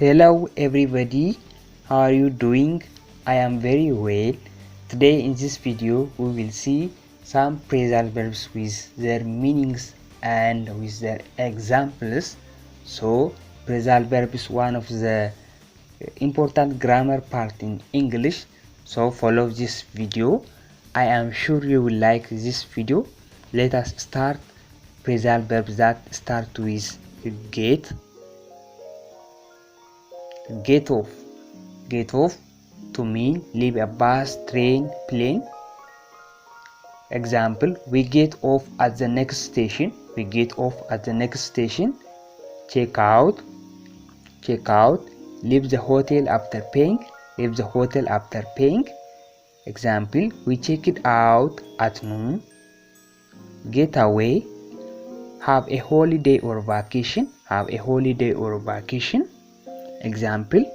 Hello everybody, how are you doing? I am very well. Today in this video we will see some phrasal verbs with their meanings and with their examples. So phrasal verb is one of the important grammar part in English, so follow this video. I am sure you will like this video. Let us start. Phrasal verbs that start with get. Get off. Get off to mean leave a bus, train, plane. Example, we get off at the next station. We get off at the next station. Check out. Check out. Leave the hotel after paying. Leave the hotel after paying. Example, we check it out at noon. Get away. Have a holiday or vacation. Have a holiday or vacation. Example,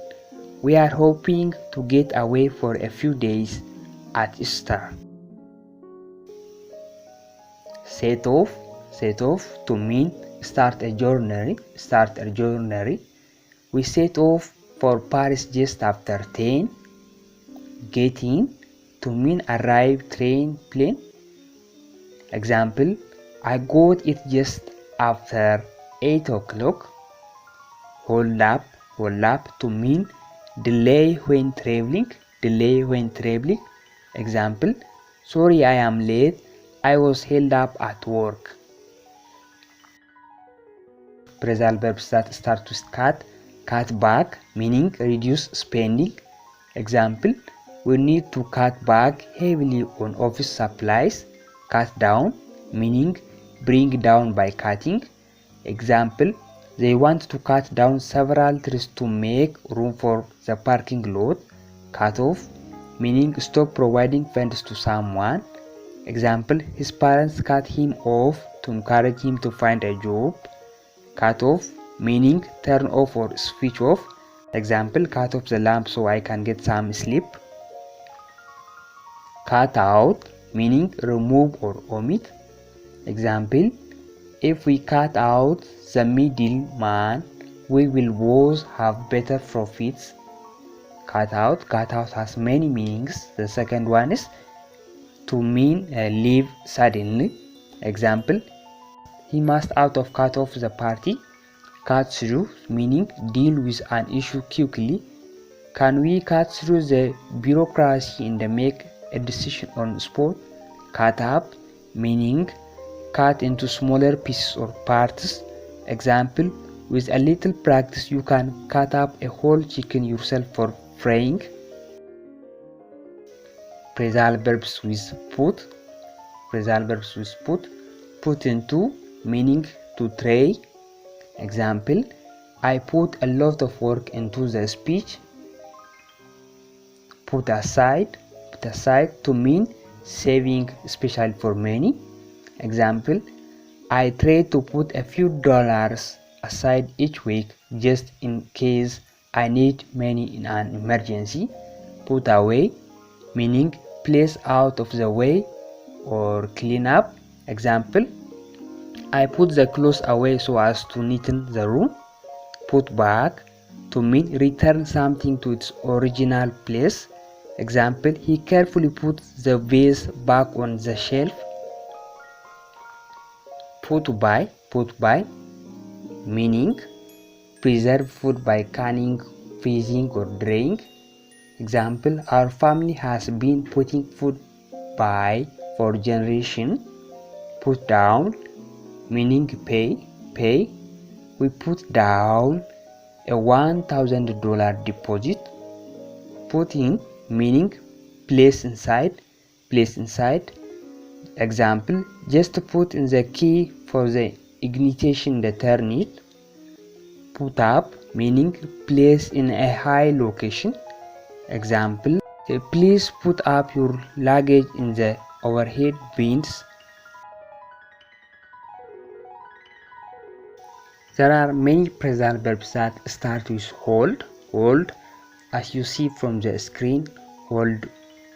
we are hoping to get away for a few days at Easter. Set off. Set off to mean start a journey. Start a journey. We set off for Paris just after 10. Get in to mean arrive, train, plane. Example, I got it just after 8 o'clock. Hold up. Hold up to mean delay when traveling. Delay when traveling. Example, sorry I am late. I was held up at work. Phrasal verbs that start with cut. Cut back meaning reduce spending. Example, we need to cut back heavily on office supplies. Cut down meaning bring down by cutting. Example, they want to cut down several trees to make room for the parking lot. Cut off meaning stop providing funds to someone. Example, his parents cut him off to encourage him to find a job. Cut off meaning turn off or switch off. Example, cut off the lamp so I can get some sleep. Cut out meaning remove or omit. Example, if we cut out the middleman, we will both have better profits. Cut out. Cut out has many meanings. The second one is to mean leave suddenly. Example, he must out of cut off the party. Cut through meaning deal with an issue quickly. Can we cut through the bureaucracy and make a decision on spot? Cut up meaning cut into smaller pieces or parts. Example, with a little practice you can cut up a whole chicken yourself for frying. Phrasal verbs with put. Phrasal verbs with put. Put into meaning to try. Example, I put a lot of work into the speech. Put aside. Put aside to mean saving, especially for many. Example, I try to put a few dollars aside each week just in case I need money in an emergency. Put away meaning place out of the way or clean up. Example, I put the clothes away so as to neaten the room. Put back to mean return something to its original place. Example, he carefully put the vase back on the shelf. Put by. Put by meaning preserve food by canning, freezing or drying. Example, our family has been putting food by for generations. Put down meaning pay. Pay, we put down a $1,000 deposit. Put in meaning place inside. Place inside. Example, just put in the key for the ignition to turn it. Put up meaning place in a high location. Example, please put up your luggage in the overhead bins. There are many phrasal verbs that start with hold. Hold, as you see from the screen, hold,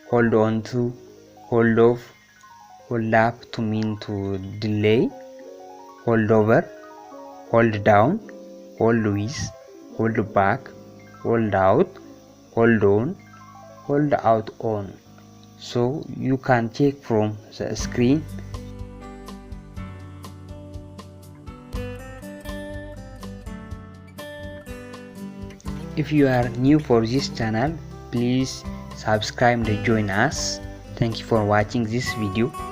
hold on to, hold off, hold up to mean to delay, hold over, hold down, hold with, hold back, hold out, hold on, hold out on. So you can check from the screen. If you are new for this channel, please subscribe and join us. Thank you for watching this video.